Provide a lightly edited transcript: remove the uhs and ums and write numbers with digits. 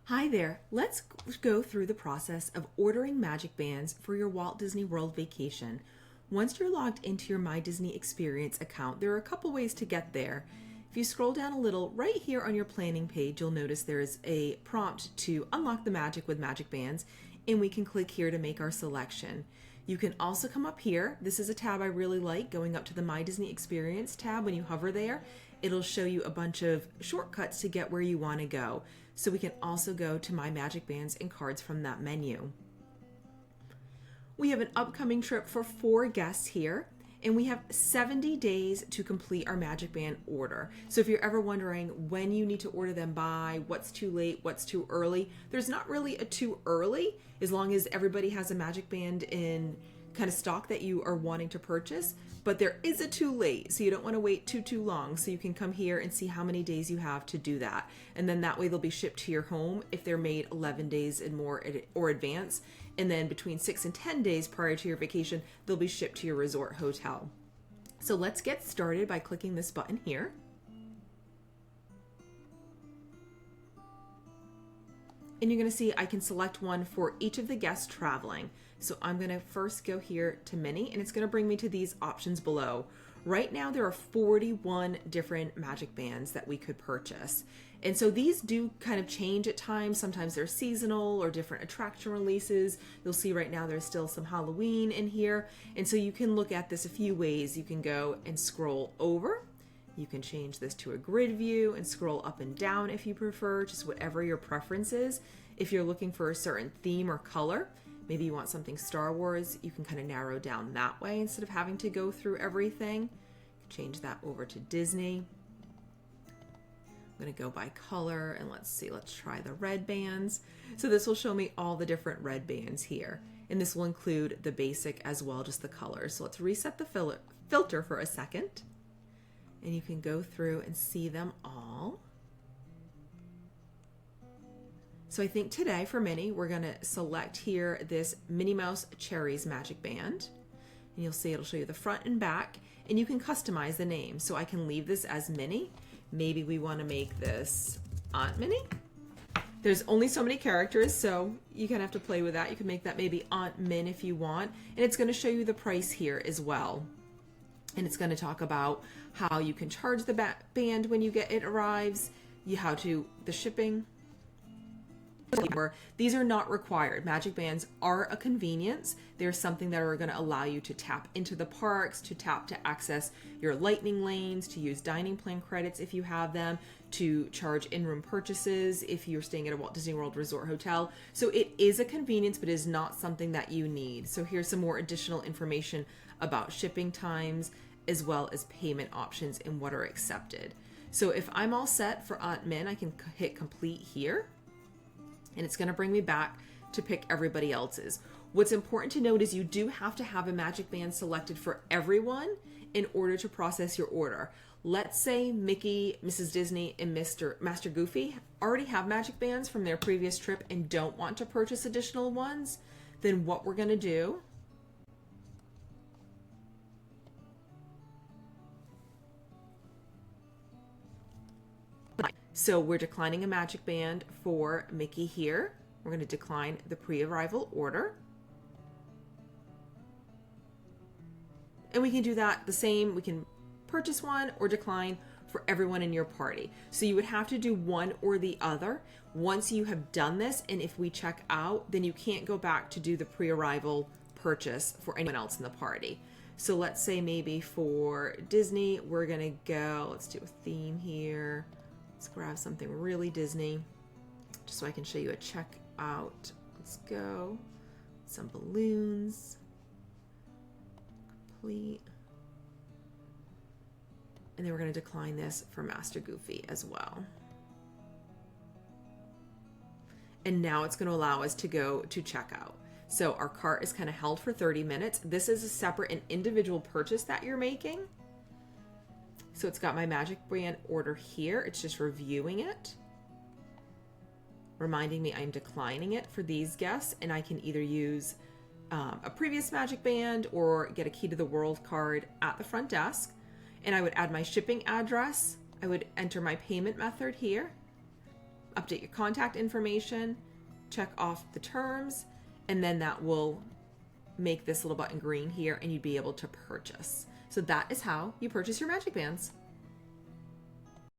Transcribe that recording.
Hi there. Let's go through the process of ordering magic bands for your Walt Disney World vacation. Once you're logged into your My Disney Experience account, there are a couple ways to get there. If you scroll down a little, right here on your planning page, you'll notice there is a prompt to unlock the magic with magic bands, and we can click here to make our selection. You can also come up here. This is a tab I really like, going up to the My Disney Experience tab. When you hover there, it'll show you a bunch of shortcuts to get where you want to go. So we can also go to My Magic Bands and Cards from that menu. We have an upcoming trip for 4 guests here, and we have 70 days to complete our Magic Band order. So if you're ever wondering when you need to order them by, what's too late, what's too early, there's not really a too early, as long as everybody has a Magic Band in kind of stock that you are wanting to purchase, but there is a too late, so you don't want to wait too long. So you can come here and see how many days you have to do that, and then that way they'll be shipped to your home if they're made 11 days and more or advance, and then between 6 and 10 days prior to your vacation they'll be shipped to your resort hotel. So let's get started by clicking this button here. And you're going to see I can select one for each of the guests traveling. So I'm going to first go here to Minnie, and it's going to bring me to these options below. Right now there are 41 different magic bands that we could purchase. And so these do kind of change at times. Sometimes they're seasonal or different attraction releases. You'll see right now there's still some Halloween in here. And so you can look at this a few ways. You can go and scroll over. You can change this to a grid view and scroll up and down if you prefer, just whatever your preference is. If you're looking for a certain theme or color, maybe you want something Star Wars, you can kind of narrow down that way instead of having to go through everything. Change that over to Disney. I'm going to go by color, and let's try the red bands. So this will show me all the different red bands here, and this will include the basic as well, just the colors. So let's reset the filter for a second, and you can go through and see them all. So I think today for Minnie, we're going to select here this Minnie Mouse Cherries Magic Band. And you'll see it'll show you the front and back, and you can customize the name. So I can leave this as Minnie. Maybe we want to make this Aunt Minnie. There's only so many characters, so you kind of have to play with that. You can make that maybe Aunt Min if you want. And it's going to show you the price here as well. And it's going to talk about how you can charge the band when it arrives, the shipping. These are not required. Magic bands are a convenience. They're something that are going to allow you to tap into the parks, to access your lightning lanes, to use dining plan credits if you have them, to charge in-room purchases if you're staying at a Walt Disney World Resort Hotel. So it is a convenience, but is not something that you need. So here's some more additional information about shipping times as well as payment options and what are accepted. So if I'm all set for Aunt Min, I can hit complete here. And it's going to bring me back to pick everybody else's. What's important to note is you do have to have a magic band selected for everyone in order to process your order. Let's say Mickey, Mrs. Disney, and Master Goofy already have magic bands from their previous trip and don't want to purchase additional ones. Then what we're going to do So we're declining a magic band for Mickey here. We're going to decline the pre-arrival order. And we can do that the same. We can purchase one or decline for everyone in your party. So you would have to do one or the other. Once you have done this, and if we check out, then you can't go back to do the pre-arrival purchase for anyone else in the party. So let's say maybe for Disney, we're going to go, let's do a theme here. Let's grab something really Disney, just so I can show you a checkout. Let's go. Some balloons. Complete. And then we're going to decline this for Master Goofy as well. And now it's going to allow us to go to checkout. So our cart is kind of held for 30 minutes. This is a separate and individual purchase that you're making. So it's got my magic band order here. It's just reviewing it, reminding me I'm declining it for these guests, and I can either use a previous magic band or get a key to the world card at the front desk. And I would add my shipping address. I would enter my payment method here. update your contact information, check off the terms, and then that will make this little button green here and you'd be able to purchase. So that is how you purchase your Magic Bands.